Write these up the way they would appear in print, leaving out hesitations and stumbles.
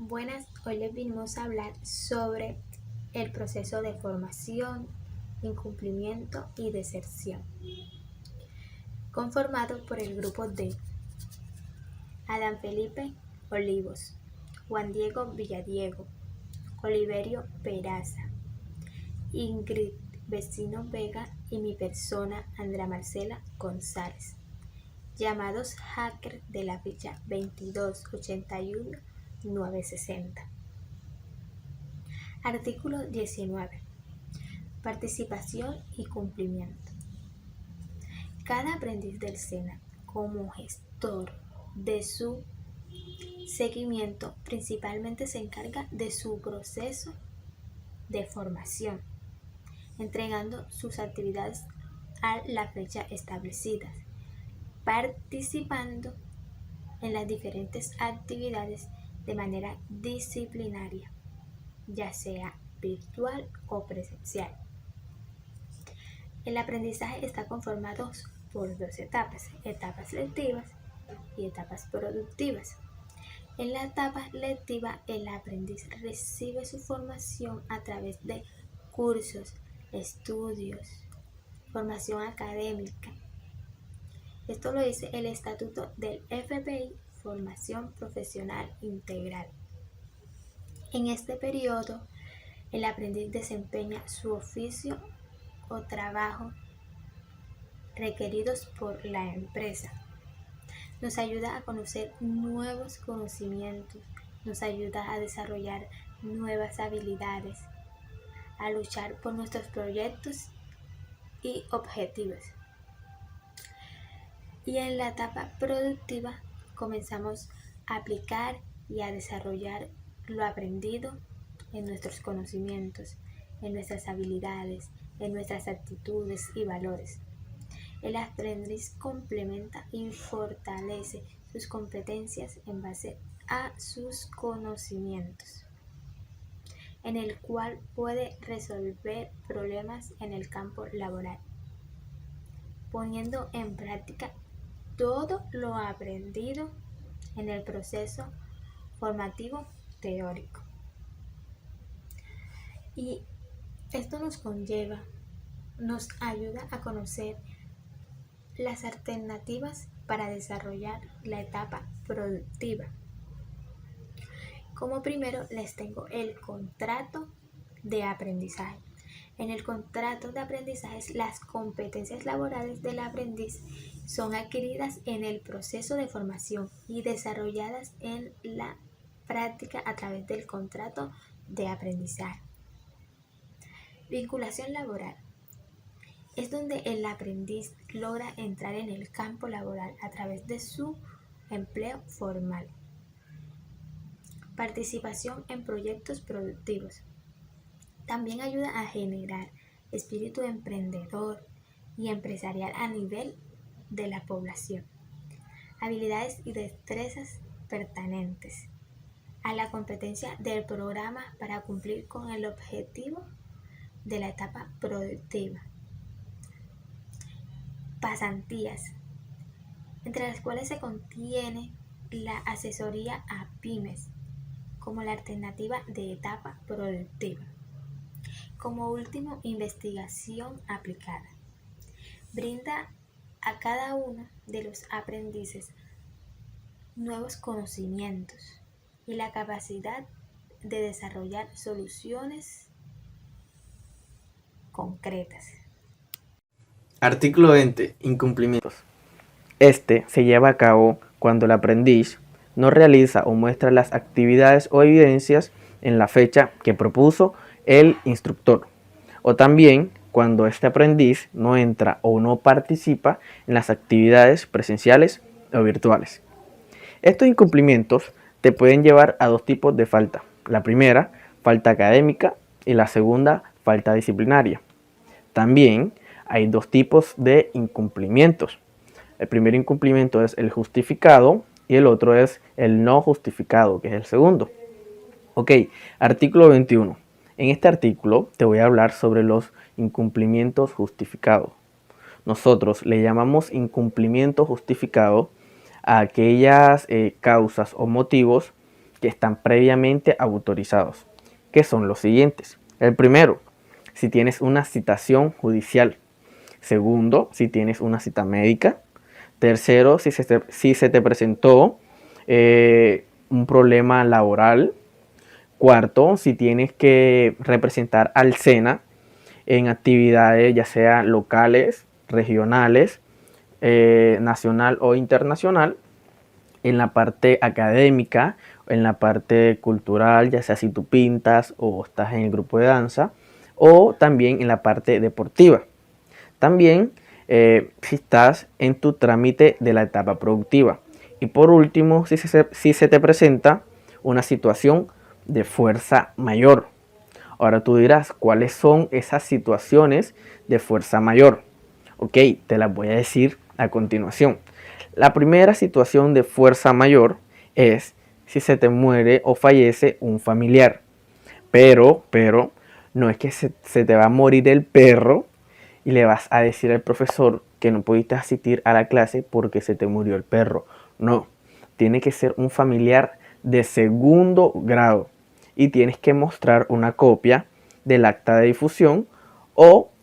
Buenas, hoy les vinimos a hablar sobre el proceso de formación, incumplimiento y deserción, conformado por el grupo de Adán Felipe Olivos, Juan Diego Villadiego, Oliverio Peraza, Ingrid Vecino Vega y mi persona Andrea Marcela González, llamados hackers de la ficha 2281960. Artículo 19. Participación y cumplimiento. Cada aprendiz del SENA, como gestor de su seguimiento, principalmente se encarga de su proceso de formación, entregando sus actividades a la fecha establecidas, participando en las diferentes actividades de manera disciplinaria, ya sea virtual o presencial. El aprendizaje está conformado por dos etapas lectivas y etapas productivas. En la etapa lectiva, el aprendiz recibe su formación a través de cursos, estudios, formación académica. Esto lo dice el Estatuto del FBI, Formación Profesional Integral. En este periodo, el aprendiz desempeña su oficio o trabajo requeridos por la empresa. Nos ayuda a conocer nuevos conocimientos, nos ayuda a desarrollar nuevas habilidades, a luchar por nuestros proyectos y objetivos. Y en la etapa productiva comenzamos a aplicar y a desarrollar lo aprendido en nuestros conocimientos, en nuestras habilidades, en nuestras actitudes y valores. El aprendiz complementa y fortalece sus competencias en base a sus conocimientos, en el cual puede resolver problemas en el campo laboral, poniendo en práctica todo lo aprendido en el proceso formativo teórico. Y esto nos ayuda a conocer las alternativas para desarrollar la etapa productiva. Como primero les tengo el contrato de aprendizaje. En el contrato de aprendizaje, las competencias laborales del aprendiz son adquiridas en el proceso de formación y desarrolladas en la práctica a través del contrato de aprendizaje. Vinculación laboral. Es donde el aprendiz logra entrar en el campo laboral a través de su empleo formal. Participación en proyectos productivos. También ayuda a generar espíritu emprendedor y empresarial a nivel de la población. Habilidades y destrezas pertinentes a la competencia del programa para cumplir con el objetivo de la etapa productiva. Pasantías, entre las cuales se contiene la asesoría a pymes como la alternativa de etapa productiva. Como último, investigación aplicada. Brinda a cada uno de los aprendices nuevos conocimientos y la capacidad de desarrollar soluciones concretas. Artículo 20. Incumplimientos. Este se lleva a cabo cuando el aprendiz no realiza o muestra las actividades o evidencias en la fecha que propuso el instructor, o también cuando este aprendiz no entra o no participa en las actividades presenciales o virtuales. Estos incumplimientos te pueden llevar a dos tipos de falta. La primera, falta académica, y la segunda, falta disciplinaria. También hay dos tipos de incumplimientos. El primer incumplimiento es el justificado y el otro es el no justificado, que es el segundo. Ok, artículo 21. En este artículo te voy a hablar sobre los incumplimientos justificados. Nosotros le llamamos incumplimiento justificado a aquellas causas o motivos que están previamente autorizados, que son los siguientes. El primero, si tienes una citación judicial. Segundo, si tienes una cita médica. Tercero, si se te presentó un problema laboral. Cuarto, si tienes que representar al SENA en actividades ya sea locales, regionales, nacional o internacional, en la parte académica, en la parte cultural, ya sea si tú pintas o estás en el grupo de danza, o también en la parte deportiva. También si estás en tu trámite de la etapa productiva. Y por último, si se te presenta una situación de fuerza mayor. Ahora tú dirás, ¿cuáles son esas situaciones de fuerza mayor? Ok, te las voy a decir a continuación. La primera situación de fuerza mayor es si se te muere o fallece un familiar. Pero, no es que se te va a morir el perro y le vas a decir al profesor que no pudiste asistir a la clase porque se te murió el perro. No, tiene que ser un familiar de segundo grado y tienes que mostrar una copia del acta de difusión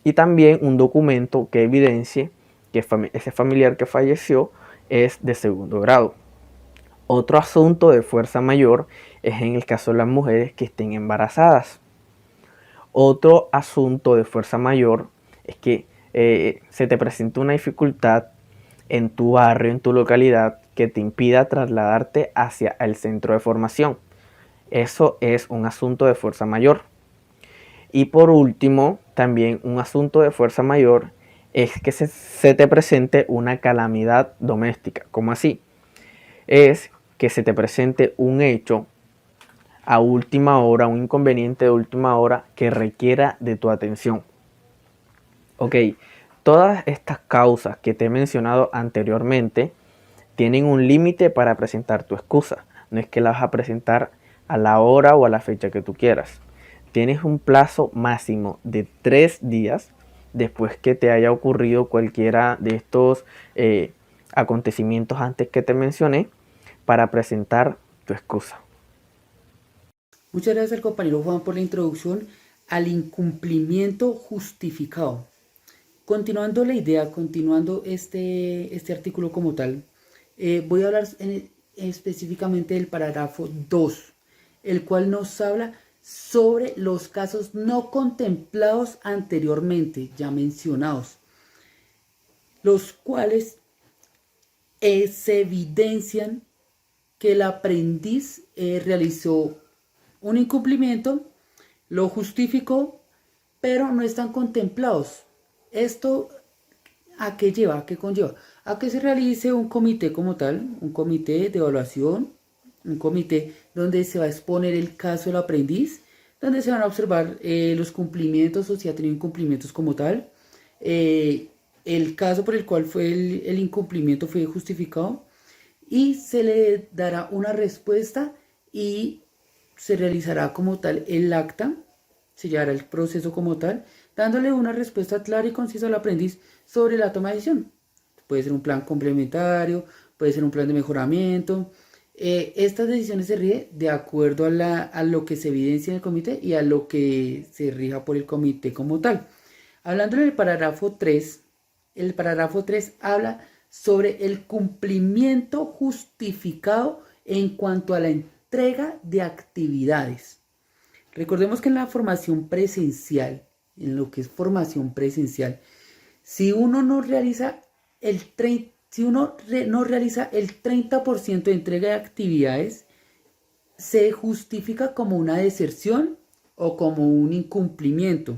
y también un documento que evidencie que ese familiar que falleció es de segundo grado. Otro asunto de fuerza mayor es en el caso de las mujeres que estén embarazadas. Otro asunto de fuerza mayor es que se te presenta una dificultad en tu barrio, en tu localidad, que te impida trasladarte hacia el centro de formación. Eso es un asunto de fuerza mayor. Y por último, también un asunto de fuerza mayor es que se te presente una calamidad doméstica. ¿Cómo así? Es que se te presente un hecho a última hora, un inconveniente de última hora que requiera de tu atención. Ok, todas estas causas que te he mencionado anteriormente tienen un límite para presentar tu excusa. No es que la vas a presentar a la hora o a la fecha que tú quieras. Tienes un plazo máximo de 3 días después que te haya ocurrido cualquiera de estos acontecimientos antes que te mencioné para presentar tu excusa. Muchas gracias al compañero Juan por la introducción al incumplimiento justificado. Continuando la idea, continuando este artículo como tal, voy a hablar específicamente del parágrafo 2, el cual nos habla sobre los casos no contemplados anteriormente, ya mencionados, los cuales se evidencian que el aprendiz realizó un incumplimiento, lo justificó, pero no están contemplados. ¿Esto a qué lleva? ¿A qué conlleva? A que se realice un comité como tal, un comité de evaluación, un comité donde se va a exponer el caso del aprendiz, donde se van a observar los cumplimientos o si ha tenido incumplimientos como tal, el caso por el cual fue el incumplimiento fue justificado y se le dará una respuesta y se realizará como tal el acta, se llevará el proceso como tal, dándole una respuesta clara y concisa al aprendiz sobre la toma de decisión. Puede ser un plan complementario, puede ser un plan de mejoramiento. Estas decisiones se rigen de acuerdo a lo que se evidencia en el comité y a lo que se rija por el comité como tal. Hablando en el parágrafo 3 habla sobre el cumplimiento justificado en cuanto a la entrega de actividades. Recordemos que en la formación presencial, en lo que es formación presencial, si uno no realiza el 30% de entrega de actividades, se justifica como una deserción o como un incumplimiento.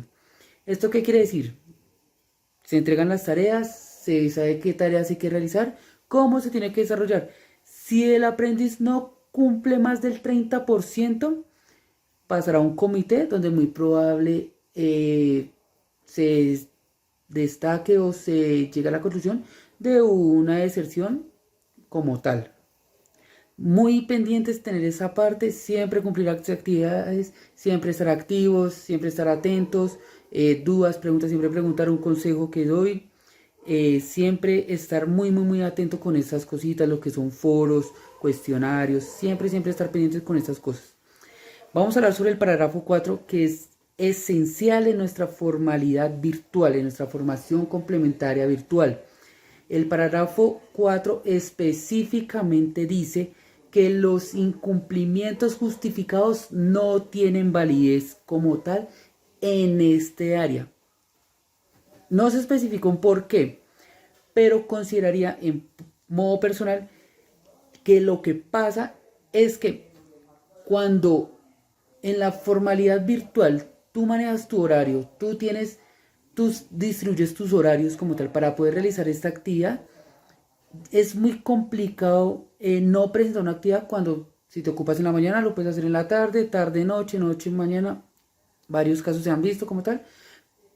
¿Esto qué quiere decir? Se entregan las tareas, se sabe qué tareas hay que realizar, cómo se tiene que desarrollar. Si el aprendiz no cumple más del 30%, pasará a un comité donde muy probable se destaque o se llegue a la conclusión de una deserción como tal. Muy pendientes tener esa parte, siempre cumplir las actividades, siempre estar activos, siempre estar atentos, dudas, preguntas, siempre preguntar, un consejo que doy. siempre estar muy atento con estas cositas, lo que son foros, cuestionarios, siempre estar pendientes con estas cosas. Vamos a hablar sobre el parágrafo 4, que es esencial en nuestra formalidad virtual, en nuestra formación complementaria virtual. El parágrafo 4 específicamente dice que los incumplimientos justificados no tienen validez como tal en este área. No se especificó un por qué, pero consideraría en modo personal que lo que pasa es que cuando en la formalidad virtual tú manejas tu horario, tú distribuyes tus horarios como tal para poder realizar esta actividad, es muy complicado no presentar una actividad cuando si te ocupas en la mañana lo puedes hacer en la tarde, noche, mañana. Varios casos se han visto como tal,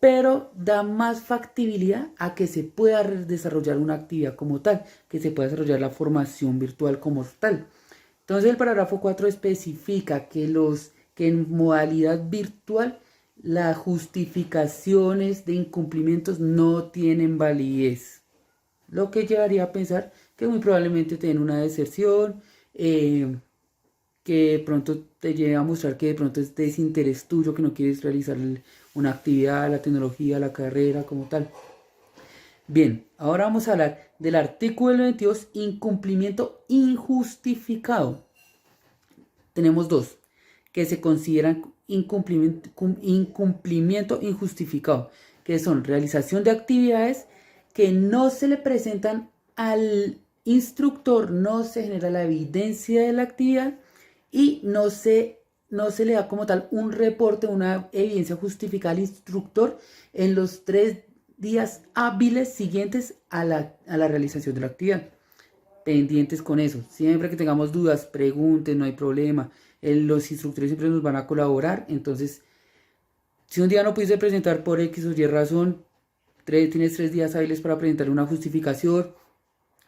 pero da más factibilidad a que se pueda desarrollar una actividad como tal, que se pueda desarrollar la formación virtual como tal. Entonces el parágrafo 4 especifica que en modalidad virtual las justificaciones de incumplimientos no tienen validez, lo que llevaría a pensar que muy probablemente te den una deserción, que de pronto te lleve a mostrar que de pronto es desinterés tuyo, que no quieres realizar una actividad, la tecnología, la carrera como tal. Bien, ahora vamos a hablar del artículo 22, incumplimiento injustificado. Tenemos dos que se consideran incumplimiento injustificado, que son realización de actividades que no se le presentan al instructor, no se genera la evidencia de la actividad y no se le da como tal un reporte, una evidencia justificada al instructor en los 3 días hábiles siguientes a la realización de la actividad. Pendientes con eso, siempre que tengamos dudas, pregunten, no hay problema. Los instructores siempre nos van a colaborar. Entonces, si un día no pudiste presentar por X o Y razón, tienes 3 días hábiles para presentar una justificación.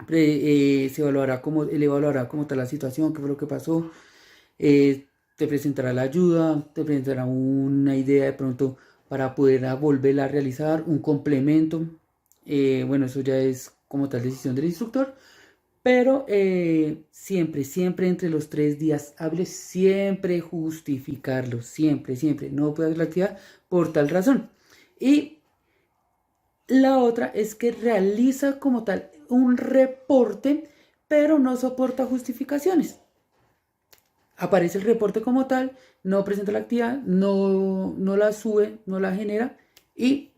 Él evaluará como tal la situación, qué fue lo que pasó. Te presentará la ayuda, te presentará una idea de pronto para poder volverla a realizar, un complemento. Bueno, eso ya es como tal decisión del instructor. Pero siempre entre los 3 días hábiles, siempre justificarlo, siempre, no puede hacer la actividad por tal razón. Y la otra es que realiza como tal un reporte, pero no soporta justificaciones. Aparece el reporte como tal, no presenta la actividad, no la sube, no la genera y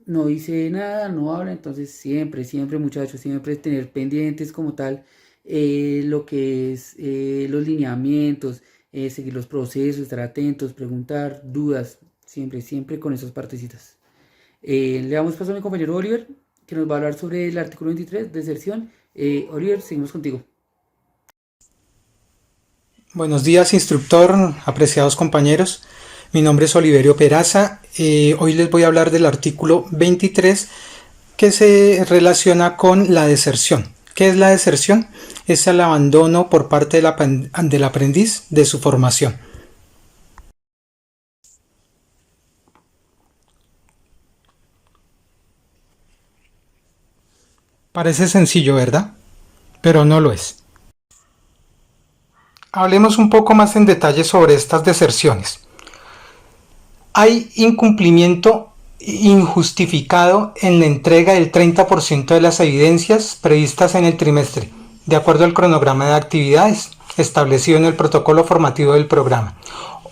no dice nada, no habla. Entonces siempre muchachos, siempre tener pendientes como tal lo que es los lineamientos, seguir los procesos, estar atentos, preguntar, dudas, siempre con esas partecitas. Le damos paso a mi compañero Oliver, que nos va a hablar sobre el artículo 23, deserción. Oliver, seguimos contigo. Buenos días, instructor, apreciados compañeros. Mi nombre es Oliverio Peraza. Hoy les voy a hablar del artículo 23 que se relaciona con la deserción. ¿Qué es la deserción? Es el abandono por parte del aprendiz de su formación. Parece sencillo, ¿verdad? Pero no lo es. Hablemos un poco más en detalle sobre estas deserciones. Hay incumplimiento injustificado en la entrega del 30% de las evidencias previstas en el trimestre, de acuerdo al cronograma de actividades establecido en el protocolo formativo del programa,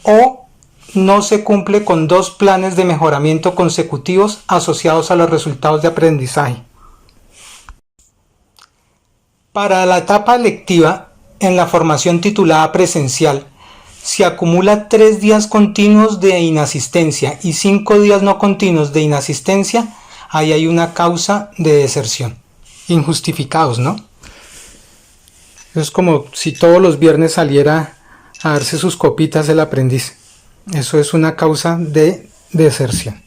o no se cumple con 2 planes de mejoramiento consecutivos asociados a los resultados de aprendizaje. Para la etapa lectiva, en la formación titulada presencial, si acumula 3 días continuos de inasistencia y 5 días no continuos de inasistencia, ahí hay una causa de deserción. Injustificados, ¿no? Es como si todos los viernes saliera a darse sus copitas el aprendiz. Eso es una causa de deserción.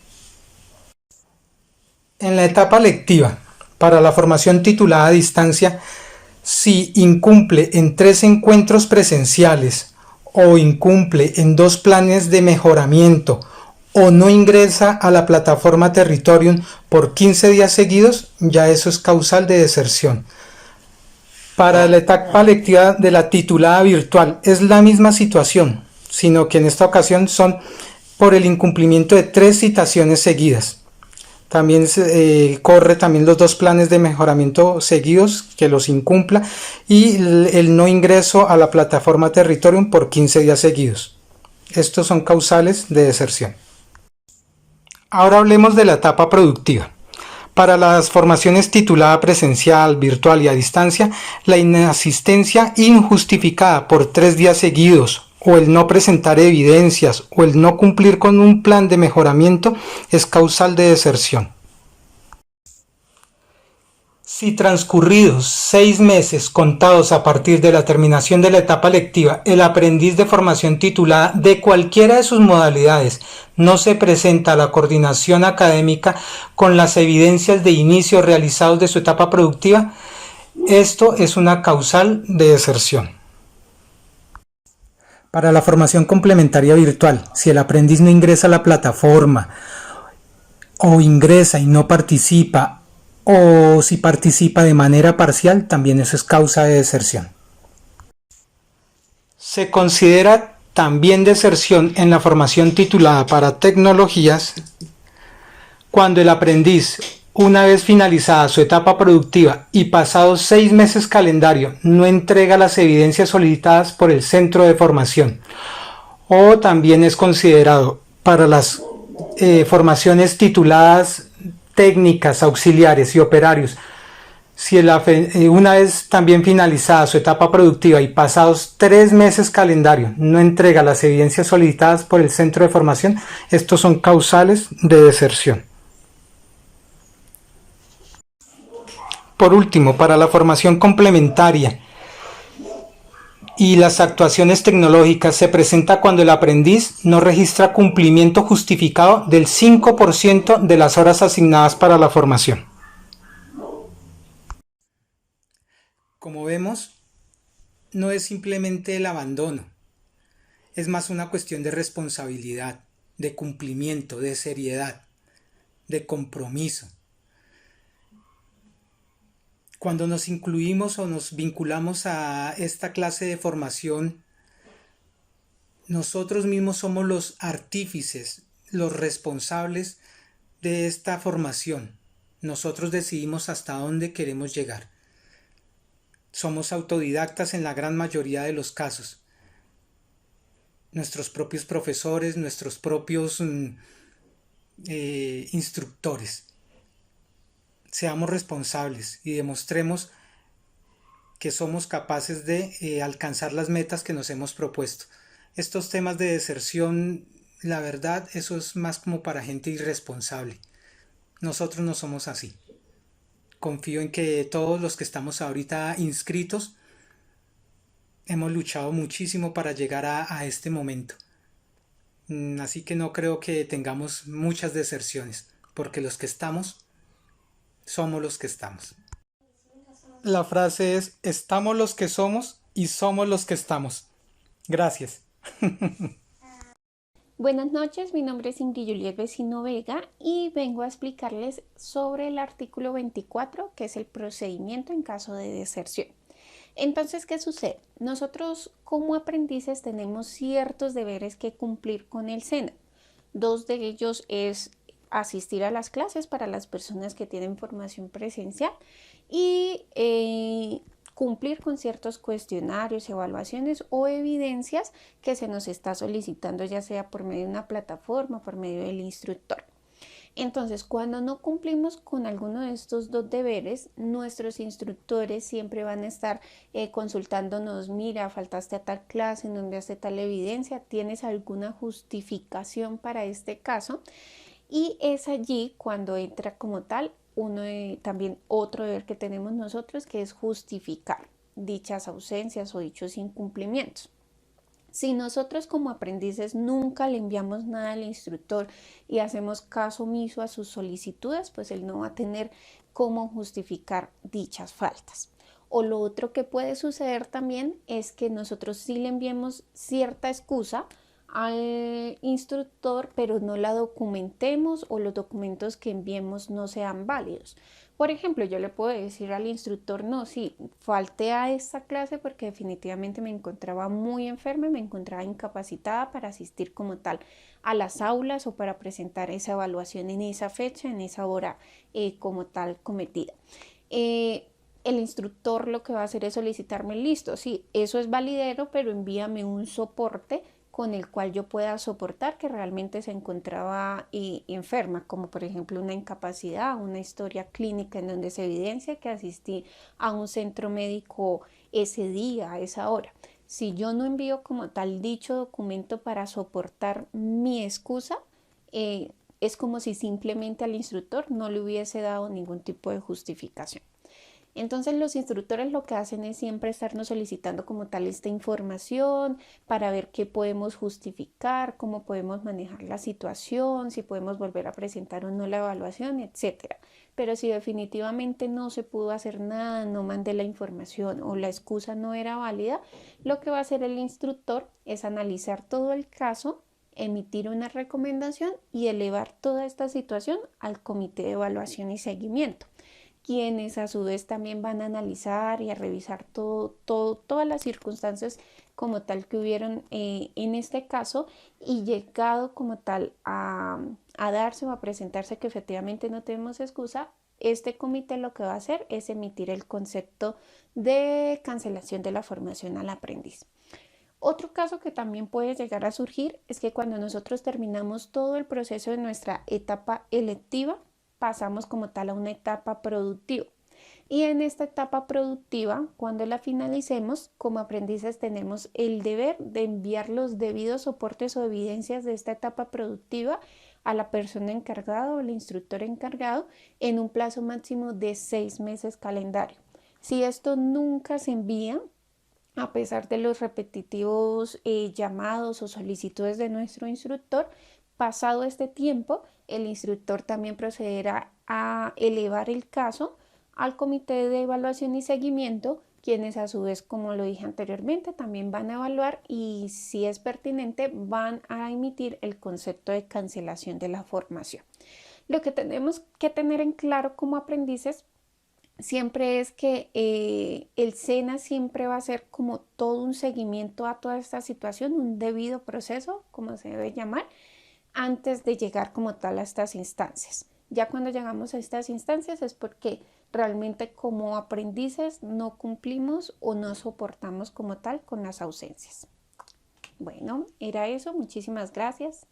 En la etapa lectiva, para la formación titulada a distancia, si incumple en 3 encuentros presenciales o incumple en 2 planes de mejoramiento o no ingresa a la plataforma Territorium por 15 días seguidos, ya eso es causal de deserción. Para la etapa lectiva de la titulada virtual es la misma situación, sino que en esta ocasión son por el incumplimiento de 3 citaciones seguidas. También corre también los 2 planes de mejoramiento seguidos que los incumpla y el no ingreso a la plataforma Territorium por 15 días seguidos. Estos son causales de deserción. Ahora hablemos de la etapa productiva. Para las formaciones titulada presencial, virtual y a distancia, la inasistencia injustificada por 3 días seguidos o el no presentar evidencias o el no cumplir con un plan de mejoramiento es causal de deserción. Si transcurridos 6 meses contados a partir de la terminación de la etapa lectiva, el aprendiz de formación titulada de cualquiera de sus modalidades no se presenta a la coordinación académica con las evidencias de inicio realizados de su etapa productiva, esto es una causal de deserción. Para la formación complementaria virtual, si el aprendiz no ingresa a la plataforma o ingresa y no participa, o si participa de manera parcial, también eso es causa de deserción. Se considera también deserción en la formación titulada para tecnologías cuando el aprendiz, una vez finalizada su etapa productiva y pasados 6 meses calendario, no entrega las evidencias solicitadas por el centro de formación. O también es considerado para las formaciones tituladas técnicas, auxiliares y operarios, si una vez también finalizada su etapa productiva y pasados 3 meses calendario no entrega las evidencias solicitadas por el centro de formación, estos son causales de deserción. Por último, para la formación complementaria y las actuaciones tecnológicas se presenta cuando el aprendiz no registra cumplimiento justificado del 5% de las horas asignadas para la formación. Como vemos, no es simplemente el abandono, es más una cuestión de responsabilidad, de cumplimiento, de seriedad, de compromiso. Cuando nos incluimos o nos vinculamos a esta clase de formación, nosotros mismos somos los artífices, los responsables de esta formación. Nosotros decidimos hasta dónde queremos llegar. Somos autodidactas en la gran mayoría de los casos. Nuestros propios profesores, nuestros propios instructores. Seamos responsables y demostremos que somos capaces de alcanzar las metas que nos hemos propuesto. Estos temas de deserción, la verdad, eso es más como para gente irresponsable. Nosotros no somos así. Confío en que todos los que estamos ahorita inscritos hemos luchado muchísimo para llegar a este momento. Así que no creo que tengamos muchas deserciones, porque los que estamos somos los que estamos. La frase es: estamos los que somos y somos los que estamos. Gracias. Buenas noches, mi nombre es Ingrid Juliet Vecino Vega y vengo a explicarles sobre el artículo 24, que es el procedimiento en caso de deserción. Entonces, ¿qué sucede? Nosotros como aprendices tenemos ciertos deberes que cumplir con el SENA. 2 de ellos es asistir a las clases para las personas que tienen formación presencial y cumplir con ciertos cuestionarios, evaluaciones o evidencias que se nos está solicitando, ya sea por medio de una plataforma, por medio del instructor. Entonces, cuando no cumplimos con alguno de estos 2 deberes, nuestros instructores siempre van a estar consultándonos: mira, faltaste a tal clase, no enviaste tal evidencia, ¿tienes alguna justificación para este caso? Y es allí cuando entra como tal también otro deber que tenemos nosotros, que es justificar dichas ausencias o dichos incumplimientos. Si nosotros como aprendices nunca le enviamos nada al instructor y hacemos caso omiso a sus solicitudes, pues él no va a tener cómo justificar dichas faltas. O lo otro que puede suceder también es que nosotros sí le enviemos cierta excusa al instructor, pero no la documentemos o los documentos que enviemos no sean válidos. Por ejemplo, yo le puedo decir al instructor, no, sí, falté a esta clase porque definitivamente me encontraba muy enferma, me encontraba incapacitada para asistir como tal a las aulas o para presentar esa evaluación en esa fecha, en esa hora como tal cometida. El instructor lo que va a hacer es solicitarme, listo, sí, eso es validero, pero envíame un soporte con el cual yo pueda soportar que realmente se encontraba enferma, como por ejemplo una incapacidad, una historia clínica en donde se evidencia que asistí a un centro médico ese día, a esa hora. Si yo no envío como tal dicho documento para soportar mi excusa, es como si simplemente al instructor no le hubiese dado ningún tipo de justificación. Entonces los instructores lo que hacen es siempre estarnos solicitando como tal esta información para ver qué podemos justificar, cómo podemos manejar la situación, si podemos volver a presentar o no la evaluación, etcétera. Pero si definitivamente no se pudo hacer nada, no mandé la información o la excusa no era válida, lo que va a hacer el instructor es analizar todo el caso, emitir una recomendación y elevar toda esta situación al comité de evaluación y seguimiento, quienes a su vez también van a analizar y a revisar todas las circunstancias como tal que hubieron en este caso, y llegado como tal a darse o a presentarse que efectivamente no tenemos excusa, este comité lo que va a hacer es emitir el concepto de cancelación de la formación al aprendiz. Otro caso que también puede llegar a surgir es que cuando nosotros terminamos todo el proceso de nuestra etapa electiva, pasamos como tal a una etapa productiva. Y en esta etapa productiva, cuando la finalicemos, como aprendices tenemos el deber de enviar los debidos soportes o evidencias de esta etapa productiva a la persona encargada o al instructor encargado en un plazo máximo de 6 meses calendario. Si esto nunca se envía, a pesar de los repetitivos llamados o solicitudes de nuestro instructor, pasado este tiempo, el instructor también procederá a elevar el caso al comité de evaluación y seguimiento, quienes a su vez, como lo dije anteriormente, también van a evaluar y, si es pertinente, van a emitir el concepto de cancelación de la formación. Lo que tenemos que tener en claro como aprendices siempre es que el SENA siempre va a ser como todo un seguimiento a toda esta situación, un debido proceso, como se debe llamar, antes de llegar como tal a estas instancias. Ya cuando llegamos a estas instancias es porque realmente como aprendices no cumplimos o no soportamos como tal con las ausencias. Bueno, era eso. Muchísimas gracias.